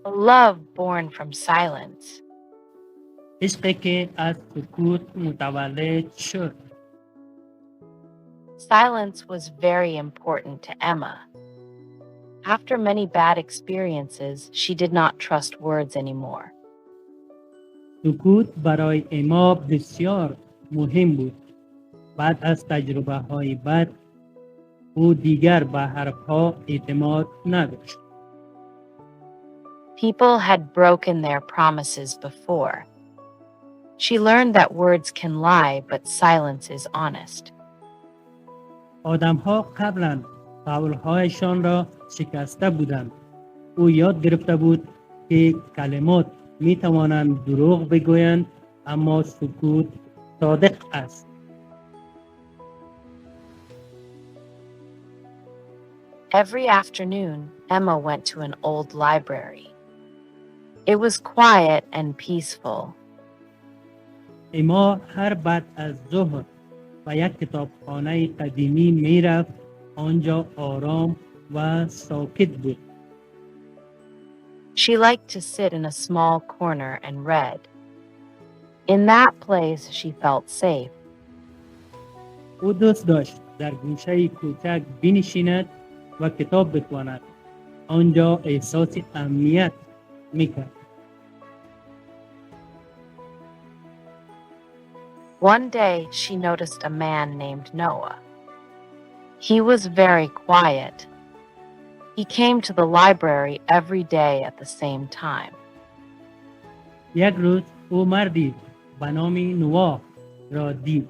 A love born from silence. عشقی که از سکوت متولد شد. Silence was very important to Emma. After many bad experiences, she did not trust words anymore. سکوت برای اما بسیار مهم بود. بعد از تجربه های بد او دیگر به حرفها اعتماد نداشت. People had broken their promises before. She learned that words can lie, but silence is honest. آدمها قبلا قولهایشان را شکسته بودند. او یاد گرفته بود که کلمات می توانند دروغ بگویند اما سکوت صادق است. Every afternoon, Emma went to an old library. It was quiet and peaceful. اما هر بعد از ظهر به یک کتابخانه قدیمی می رفت. آنجا آرام و ساکت بود. She liked to sit in a small corner and read. In that place, she felt safe. او دوست داشت در گوشه کوچک بنشیند و کتاب بخواند. آنجا احساس امنیت میکرد. One day, she noticed a man named Noah. He was very quiet. He came to the library every day at the same time. یک روز او مردی به نام نوح را دید.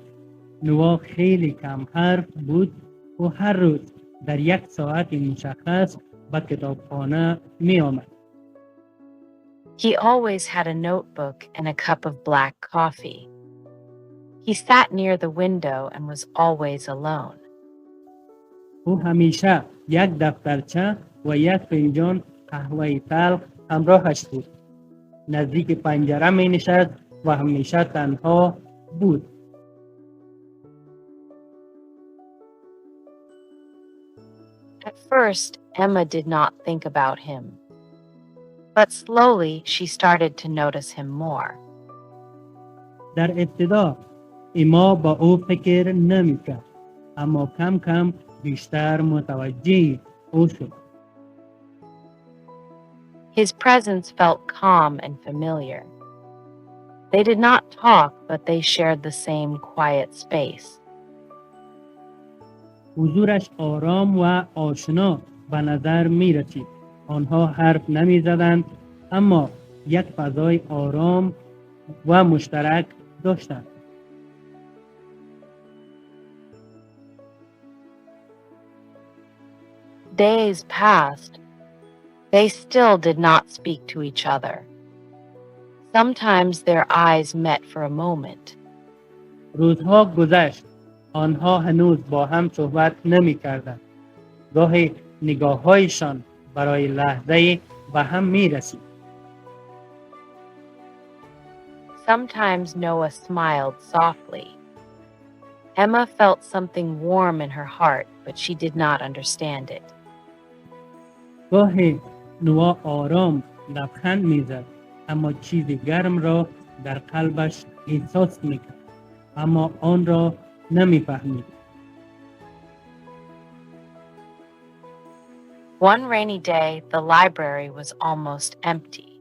نوح خیلی کم حرف بود و هر روز در یک ساعت مشخص به کتابخانه می آمد. He always had a notebook and a cup of black coffee. He sat near the window and was always alone. او همیشه یک دفترچه و یک فنجان قهوه تلخ همراهش بود. نزدیک پنجره می نشست و همیشه تنها بود. At first, Emma did not think about him. But slowly, she started to notice him more. در ابتدا اما با او فکر نمی کرد. اما کم کم بیشتر متوجه او شد. His presence felt calm and familiar. They did not talk, but they shared the same quiet space. حضورش آرام و آشنا به نظر می رسید. آنها حرف نمی زدند اما یک فضای آرام و مشترک داشتند. Days passed. They still did not speak to each other. Sometimes their eyes met for a moment. روزها گذشت. آنها هنوز با هم صحبت نمی کردند. گاهی نگاه هایشان برای لحظه به هم می رسید. Sometimes Noah smiled softly. Emma felt something warm in her heart, but she did not understand it. گاهی نوح آرام لبخند می زد اما چیز گرم را در قلبش احساس می کرد اما آن را نمی فهمید. One rainy day, the library was almost empty.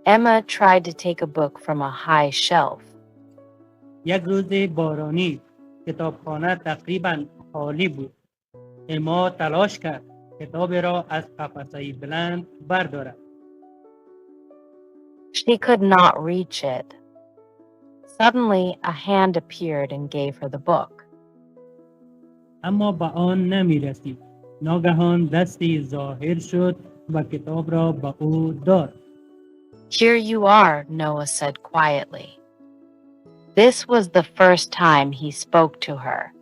Emma tried to take a book from a high shelf. یک روز بارانی کتابخانه تقریبا خالی بود. اما تلاش کرد کتاب را از قفسه بلند بردارد. She could not reach it. Suddenly, a hand appeared and gave her the book. اما به آن نمی رسید. ناگهان دستی ظاهر شد و کتاب را به او داد. Here you are, Noah said quietly. This was the first time he spoke to her.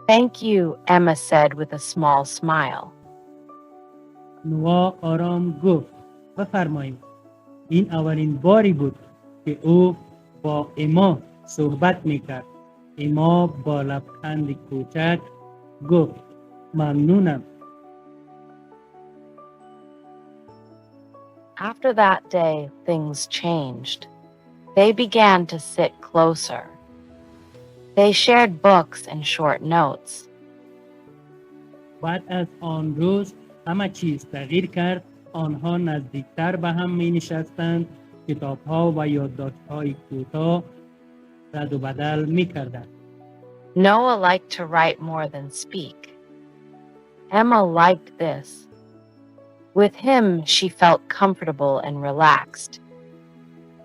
Thank you, Emma said with a small smile. نوح آرام گفت بفرمایید. این اولین باری بود که او با اما صحبت میکرد. اما با لبخند کوچک گفت ممنونم. After that day, things changed. They began to sit closer. They shared books and short notes. بعد از آن روز همه چیز تغییر کرد. آنها نزدیکتر به هم می نشستند. کتاب‌ها و یادداشت‌های کوتاه رد و بدل می کردند. Noah liked to write more than speak. Emma liked this. With him, she felt comfortable and relaxed.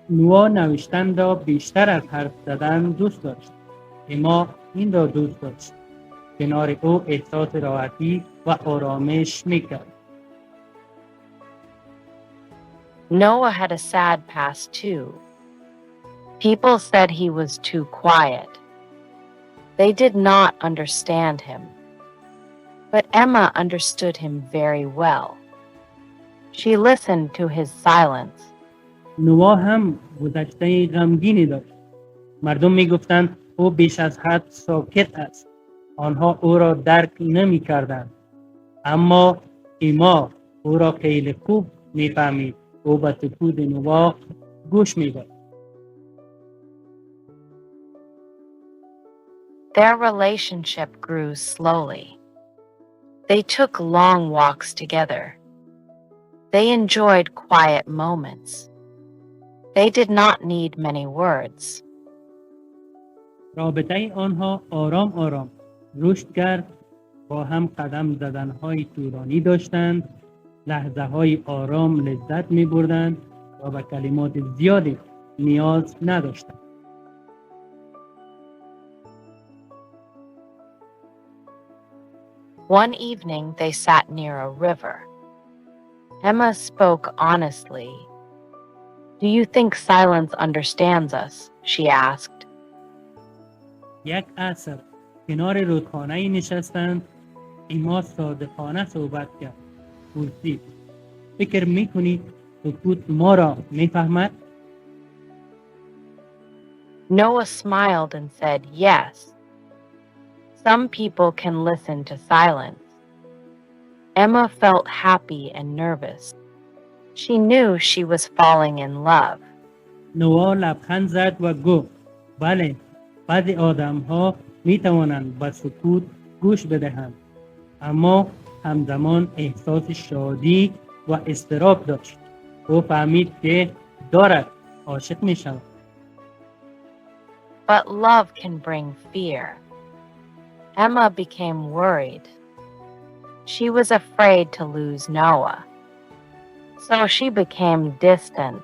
نوآ نوشتن را بیشتر از حرف زدن دوست داشت. اما این را دوست داشت. کنار او احساس راحتی و آرامش می کرد. Noah had a sad past too. People said he was too quiet. They did not understand him. But Emma understood him very well. She listened to his silence. نوآ هم گذشته غمگینی داشت. مردم می گفتند او بیش از حد ساکت است. آنها او را درک نمی کردند. اما اما او را خیلی خوب می فهمید. او به سکوت نوآ گوش می داد. Their relationship grew slowly. They took long walks together. They enjoyed quiet moments. They did not need many words. رابطه آنها آرام آرام رشد کرد. با هم قدم زدنهای طولانی داشتند. لحظه های آرام لذت می بردند و به کلمات زیادی نیاز نداشتند. One evening, they sat near a river. Emma spoke honestly. Do you think silence understands us? She asked. یک عصر کنار رودخانه نشستند. اما صادقانه صحبت کرد. پرسید فکر میکنی سکوت ما را میفهمد؟ Noah smiled and said, yes. Some people can listen to silence. Emma felt happy and nervous. She knew she was falling in love. نوآ لبخند زد و گفت بله، بعضی آدم ها می توانند به سکوت گوش بدهند. اما همزمان احساس شادی و اضطراب داشت. او فهمید که دارد عاشق می شود. But love can bring fear. Emma became worried. She was afraid to lose Noah. So she became distant.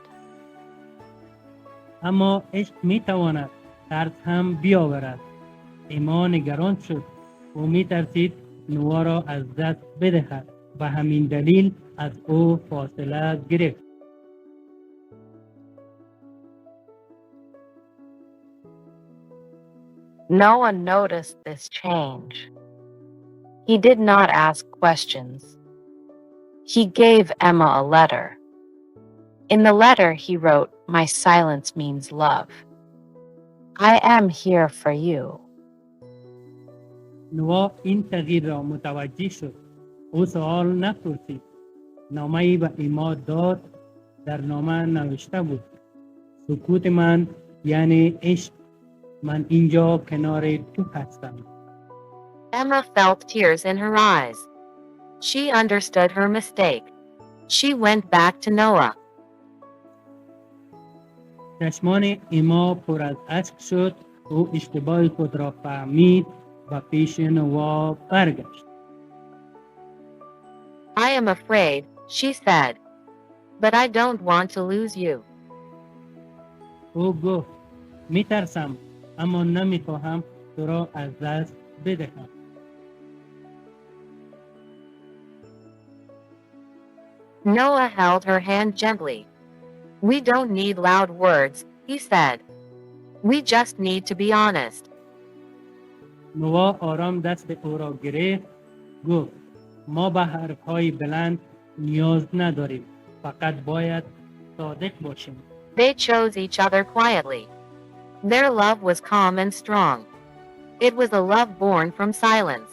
اما عشق می تواند ترس هم بیاورد. اما نگران شد. او می ترسید نوآ را از دست بدهد. به همین دلیل از او فاصله گرفت. Noah noticed this change. He did not ask questions. He gave Emma a letter. In the letter, he wrote, "My silence means love. I am here for you." نوآ این تغییر را متوجه شد. او سوال نپرسید. نامه‌ای به اما داد. در نامه نوشته بود سکوت من یعنی عشق. من اینجا کنار تو هستم. Emma felt tears in her eyes. She understood her mistake. She went back to Noah. چشمان اما پر از اشک شد. او اشتباه خود را فهمید و پیش نوآ برگشت. I am afraid, she said, but I don't want to lose you. او گفت میترسم اما نمیخواهم تو را از دست بدهم. Noah held her hand gently. We don't need loud words, he said. We just need to be honest. نوآ آرام دست او را گرفت. گفت ما به حرفهای بلند نیاز نداریم. فقط باید صادق باشیم. They chose each other quietly. Their love was calm and strong. It was a love born from silence.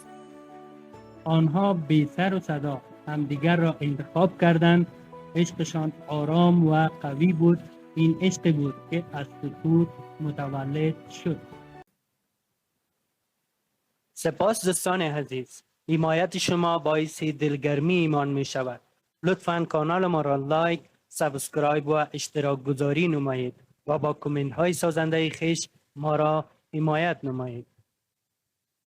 آنها بی سر و صدا همدیگر را انتخاب کردند. عشقشان آرام و قوی بود. این عشق بود که از سکوت متولد شد. سپاس دوستان عزیز، حمایت شما باعث دلگرمی ایمان می شود. لطفاً کانال ما را لایک، سابسکرایب و اشتراک گذاری نمایید و با کامنت های سازنده خیش ما را حمایت نمایید.